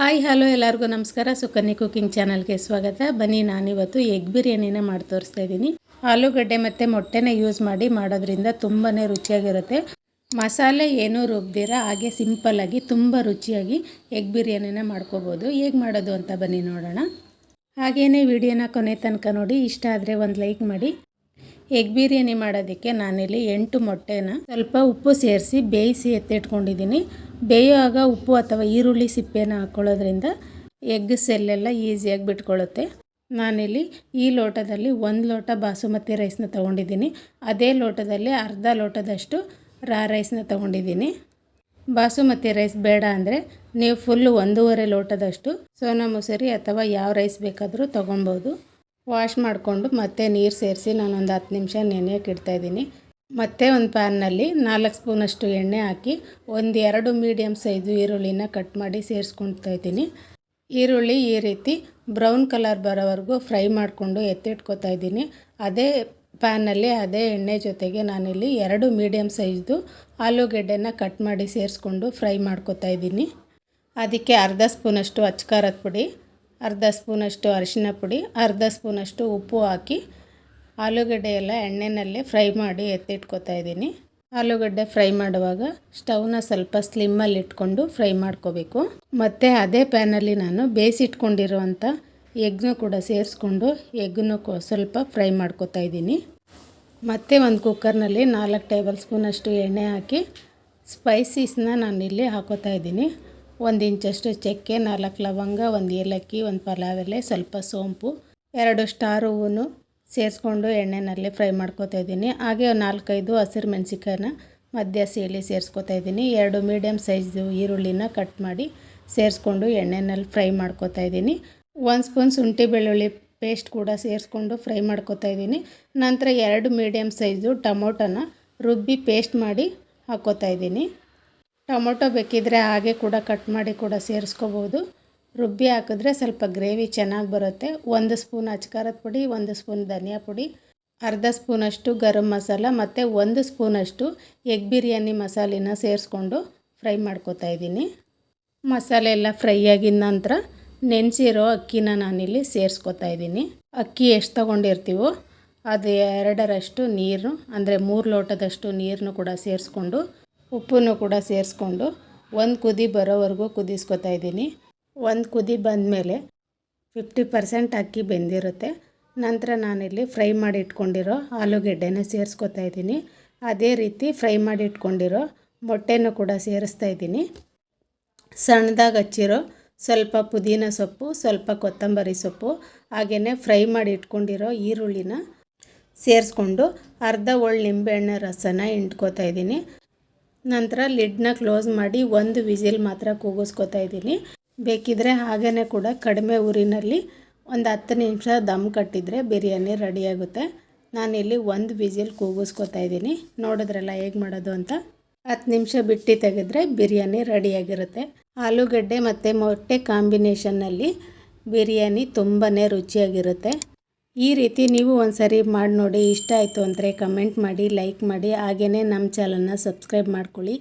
Hi hello ಎಲ್ಲರಿಗೂ ನಮಸ್ಕಾರ. Sukanya cooking ಚಾನಲ್ಗೆ ಸ್ವಾಗತ. ಬನ್ನಿ, ನಾನಿವತ್ತು ಎಗ್ ಬಿರಿಯಾನಿನ ಮಾಡಿ ತೋರಿಸ್ತಾ ಇದ್ದೀನಿ. ಆಲೂಗಡ್ಡೆ ಮತ್ತು ಮೊಟ್ಟೆನ ಯೂಸ್ ಮಾಡಿ ಮಾಡೋದ್ರಿಂದ ತುಂಬಾ ರುಚಿಯಾಗಿರುತ್ತೆ. ಮಸಾಲೆ ಏನೂ ರುಬ್ದಿರ ಹಾಗೆ ಸಿಂಪಲ್ಲಾಗಿ ತುಂಬ ರುಚಿಯಾಗಿ ಎಗ್ ಬಿರಿಯಾನಿನ ಮಾಡ್ಕೋಬೋದು. ಹೇಗೆ ಮಾಡೋದು ಅಂತ ಬನ್ನಿ ನೋಡೋಣ. ಹಾಗೆಯೇ ವಿಡಿಯೋನ ಕೊನೆ ತನಕ ನೋಡಿ. ಇಷ್ಟ ಆದರೆ ಒಂದು ಲೈಕ್ ಮಾಡಿ. ಎಗ್ ಬಿರಿಯಾನಿ ಮಾಡೋದಕ್ಕೆ ನಾನಿಲ್ಲಿ 8 ಮೊಟ್ಟೆನ ಸ್ವಲ್ಪ ಉಪ್ಪು ಸೇರಿಸಿ ಬೇಯಿಸಿ ಎತ್ತಿಟ್ಕೊಂಡಿದ್ದೀನಿ. ಬೇಯುವಾಗ ಉಪ್ಪು ಅಥವಾ ಈರುಳ್ಳಿ ಸಿಪ್ಪೆನ ಹಾಕ್ಕೊಳ್ಳೋದ್ರಿಂದ ಎಗ್ ಸೆಲ್ಲೆಲ್ಲ ಈಸಿಯಾಗಿ ಬಿಟ್ಕೊಳ್ಳುತ್ತೆ. ನಾನಿಲ್ಲಿ ಈ ಲೋಟದಲ್ಲಿ 1 ಲೋಟ ಬಾಸುಮತಿ ರೈಸ್ನ ತೊಗೊಂಡಿದ್ದೀನಿ. ಅದೇ ಲೋಟದಲ್ಲಿ ಅರ್ಧ ಲೋಟದಷ್ಟು ರಾ ರೈಸ್ನ ತೊಗೊಂಡಿದ್ದೀನಿ. ಬಾಸುಮತಿ ರೈಸ್ ಬೇಡ ಅಂದರೆ ನೀವು ಫುಲ್ 1.5 ಲೋಟದಷ್ಟು ಸೋನಾ ಮಸೂರಿ ಅಥವಾ ಯಾವ ರೈಸ್ ಬೇಕಾದರೂ ತೊಗೊಬೋದು. ವಾಶ್ ಮಾಡಿಕೊಂಡು ಮತ್ತೆ ನೀರು ಸೇರಿಸಿ ನಾನೊಂದು 10 ನಿಮಿಷ ನೆನೆಯೋಕೆ ಇಡ್ತಾಯಿದ್ದೀನಿ. ಮತ್ತು ಒಂದು ಪ್ಯಾನ್ನಲ್ಲಿ 4 ಸ್ಪೂನಷ್ಟು ಎಣ್ಣೆ ಹಾಕಿ 1-2 ಮೀಡಿಯಮ್ ಸೈಜು ಈರುಳ್ಳಿನ ಕಟ್ ಮಾಡಿ ಸೇರಿಸ್ಕೊಳ್ತಾ ಇದ್ದೀನಿ. ಈರುಳ್ಳಿ ಈ ರೀತಿ ಬ್ರೌನ್ ಕಲರ್ ಬರೋವರೆಗೂ ಫ್ರೈ ಮಾಡಿಕೊಂಡು ಎತ್ತಿಟ್ಕೊತಾ ಇದ್ದೀನಿ. ಅದೇ ಪ್ಯಾನಲ್ಲಿ ಅದೇ ಎಣ್ಣೆ ಜೊತೆಗೆ ನಾನಿಲ್ಲಿ 2 ಮೀಡಿಯಮ್ ಸೈಜ್ದು ಆಲೂಗೆಡ್ಡೆನ ಕಟ್ ಮಾಡಿ ಸೇರಿಸ್ಕೊಂಡು ಫ್ರೈ ಮಾಡ್ಕೊತಾ ಇದ್ದೀನಿ. ಅದಕ್ಕೆ ಅರ್ಧ ಸ್ಪೂನಷ್ಟು ಅಚ್ಕಾರದ ಪುಡಿ, ಅರ್ಧ ಸ್ಪೂನಷ್ಟು ಅರಿಶಿನ ಪುಡಿ, ಅರ್ಧ ಸ್ಪೂನಷ್ಟು ಉಪ್ಪು ಹಾಕಿ ಆಲೂಗಡ್ಡೆ ಎಲ್ಲ ಎಣ್ಣೆನಲ್ಲೇ ಫ್ರೈ ಮಾಡಿ ಎತ್ತಿಟ್ಕೊತಾ ಇದ್ದೀನಿ. ಆಲೂಗಡ್ಡೆ ಫ್ರೈ ಮಾಡುವಾಗ ಸ್ಟವ್ನ ಸ್ವಲ್ಪ ಸ್ಲಿಮ್ಮಲ್ಲಿ ಇಟ್ಕೊಂಡು ಫ್ರೈ ಮಾಡ್ಕೋಬೇಕು. ಮತ್ತು ಅದೇ ಪ್ಯಾನಲ್ಲಿ ನಾನು ಬೇಯಿಸಿಟ್ಕೊಂಡಿರೋವಂಥ ಎಗ್ನೂ ಕೂಡ ಸೇರಿಸ್ಕೊಂಡು ಎಗ್ನೂ ಸ್ವಲ್ಪ ಫ್ರೈ ಮಾಡ್ಕೊತಾ ಇದ್ದೀನಿ. ಮತ್ತು ಒಂದು ಕುಕ್ಕರ್ನಲ್ಲಿ 4 ಟೇಬಲ್ ಸ್ಪೂನಷ್ಟು ಎಣ್ಣೆ ಹಾಕಿ ಸ್ಪೈಸೀಸ್ನ ನಾನಿಲ್ಲಿ ಹಾಕೋತಾ ಇದ್ದೀನಿ. 1 ಇಂಚಷ್ಟು ಚಕ್ಕೆ, 4 ಲವಂಗ, 1 ಏಲಕ್ಕಿ, 1 ಪಲಾವ್ ಎಲೆ, ಸ್ವಲ್ಪ ಸೋಂಪು, 2 ಸ್ಟಾರ್ ಹೂವನ್ನು ಸೇರಿಸ್ಕೊಂಡು ಎಣ್ಣೆನಲ್ಲಿ ಫ್ರೈ ಮಾಡ್ಕೊತಾ ಇದ್ದೀನಿ. ಹಾಗೆ 4-5 ಹಸಿರು ಮೆಣಸಿಕಾಯಿನ ಮಧ್ಯ ಸೀಳಿ ಸೇರಿಸ್ಕೊತಾ ಇದ್ದೀನಿ. 2 ಮೀಡಿಯಮ್ ಸೈಜು ಈರುಳ್ಳಿನ ಕಟ್ ಮಾಡಿ ಸೇರಿಸ್ಕೊಂಡು ಎಣ್ಣೆನಲ್ಲಿ ಫ್ರೈ ಮಾಡ್ಕೊತಾ ಇದ್ದೀನಿ. 1 ಸ್ಪೂನ್ ಶುಂಠಿ ಬೆಳ್ಳುಳ್ಳಿ ಪೇಸ್ಟ್ ಕೂಡ ಸೇರಿಸ್ಕೊಂಡು ಫ್ರೈ ಮಾಡ್ಕೊತಾ ಇದ್ದೀನಿ. ನಂತರ 2 ಮೀಡಿಯಮ್ ಸೈಜು ಟೊಮೊಟೊನ ರುಬ್ಬಿ ಪೇಸ್ಟ್ ಮಾಡಿ ಹಾಕ್ಕೋತಾ ಇದ್ದೀನಿ. ಟೊಮೊಟೊ ಬೇಕಿದ್ದರೆ ಹಾಗೆ ಕೂಡ ಕಟ್ ಮಾಡಿ ಕೂಡ ಸೇರಿಸ್ಕೋಬೋದು. ರುಬ್ಬಿ ಹಾಕಿದ್ರೆ ಸ್ವಲ್ಪ ಗ್ರೇವಿ ಚೆನ್ನಾಗಿ ಬರುತ್ತೆ. 1 ಸ್ಪೂನ್ ಅಚ್ಕಾರದ ಪುಡಿ, 1 ಸ್ಪೂನ್ ಧನಿಯಾ ಪುಡಿ, ಅರ್ಧ ಸ್ಪೂನಷ್ಟು ಗರಂ ಮಸಾಲ ಮತ್ತು 1 ಸ್ಪೂನಷ್ಟು ಎಗ್ ಬಿರಿಯಾನಿ ಮಸಾಲೆನ ಸೇರಿಸ್ಕೊಂಡು ಫ್ರೈ ಮಾಡ್ಕೊತಾ ಇದ್ದೀನಿ. ಮಸಾಲೆ ಎಲ್ಲ ಫ್ರೈ ಆಗಿದ ನಂತರ ನೆನೆಸಿರೋ ಅಕ್ಕಿನ ನಾನಿಲ್ಲಿ ಸೇರಿಸ್ಕೊತಾ ಇದ್ದೀನಿ. ಅಕ್ಕಿ ಎಷ್ಟು ತೊಗೊಂಡಿರ್ತೀವೋ ಅದು 2ರಷ್ಟು ನೀರು ಅಂದರೆ 3 ಲೋಟದಷ್ಟು ನೀರನ್ನು ಕೂಡ ಸೇರಿಸ್ಕೊಂಡು ಉಪ್ಪನ್ನು ಕೂಡ ಸೇರಿಸ್ಕೊಂಡು 1 ಕುದಿ ಬರೋವರೆಗೂ ಕುದಿಸ್ಕೊತಾ ಇದ್ದೀನಿ. 1 ಕುದಿ ಬಂದಮೇಲೆ 50% ಅಕ್ಕಿ ಬೆಂದಿರುತ್ತೆ. ನಂತರ ನಾನಿಲ್ಲಿ ಫ್ರೈ ಮಾಡಿ ಇಟ್ಕೊಂಡಿರೋ ಆಲೂಗೆಡ್ಡೆನ ಸೇರಿಸ್ಕೊತಾ ಇದ್ದೀನಿ. ಅದೇ ರೀತಿ ಫ್ರೈ ಮಾಡಿ ಇಟ್ಕೊಂಡಿರೋ ಮೊಟ್ಟೆನೂ ಕೂಡ ಸೇರಿಸ್ತಾ ಇದ್ದೀನಿ. ಸಣ್ಣದಾಗಿ ಹಚ್ಚಿರೋ ಸ್ವಲ್ಪ ಪುದೀನ ಸೊಪ್ಪು, ಸ್ವಲ್ಪ ಕೊತ್ತಂಬರಿ ಸೊಪ್ಪು, ಹಾಗೆಯೇ ಫ್ರೈ ಮಾಡಿ ಇಟ್ಕೊಂಡಿರೋ ಈರುಳ್ಳಿನ ಸೇರಿಸ್ಕೊಂಡು ಅರ್ಧ ಒಳ್ಳೆ ನಿಂಬೆಹಣ್ಣು ರಸನ ಹಿಂಡ್ಕೊತಾ ಇದ್ದೀನಿ. ನಂತರ ಲಿಡ್ನ ಕ್ಲೋಸ್ ಮಾಡಿ 1 ವಿಸಿಲ್ ಮಾತ್ರ ಕೂಗಿಸ್ಕೊತಾ ಇದ್ದೀನಿ. ಬೇಕಿದ್ದರೆ ಹಾಗೇ ಕೂಡ ಕಡಿಮೆ ಉರಿನಲ್ಲಿ ಒಂದು 10 ನಿಮಿಷ ದಮ್ ಕಟ್ಟಿದರೆ ಬಿರಿಯಾನಿ ರೆಡಿಯಾಗುತ್ತೆ. ನಾನಿಲ್ಲಿ 1 ವಿಸಿಲ್ ಕೂಗಿಸ್ಕೊತಾ ಇದ್ದೀನಿ. ನೋಡಿದ್ರಲ್ಲ ಹೇಗೆ ಮಾಡೋದು ಅಂತ. 10 ನಿಮಿಷ ಬಿಟ್ಟು ತೆಗೆದ್ರೆ ಬಿರಿಯಾನಿ ರೆಡಿಯಾಗಿರುತ್ತೆ. ಆಲೂಗಡ್ಡೆ ಮತ್ತು ಮೊಟ್ಟೆ ಕಾಂಬಿನೇಷನ್ನಲ್ಲಿ ಬಿರಿಯಾನಿ ತುಂಬಾ ರುಚಿಯಾಗಿರುತ್ತೆ. ಈ ರೀತಿ ನೀವು ಒಂದು ಸರಿ ಮಾಡಿ ನೋಡಿ. ಇಷ್ಟ ಆಯಿತು ಅಂದರೆ ಕಮೆಂಟ್ ಮಾಡಿ, ಲೈಕ್ ಮಾಡಿ, ಹಾಗೆಯೇ ನಮ್ಮ ಚಾನಲ್ನ ಸಬ್ಸ್ಕ್ರೈಬ್ ಮಾಡ್ಕೊಳ್ಳಿ.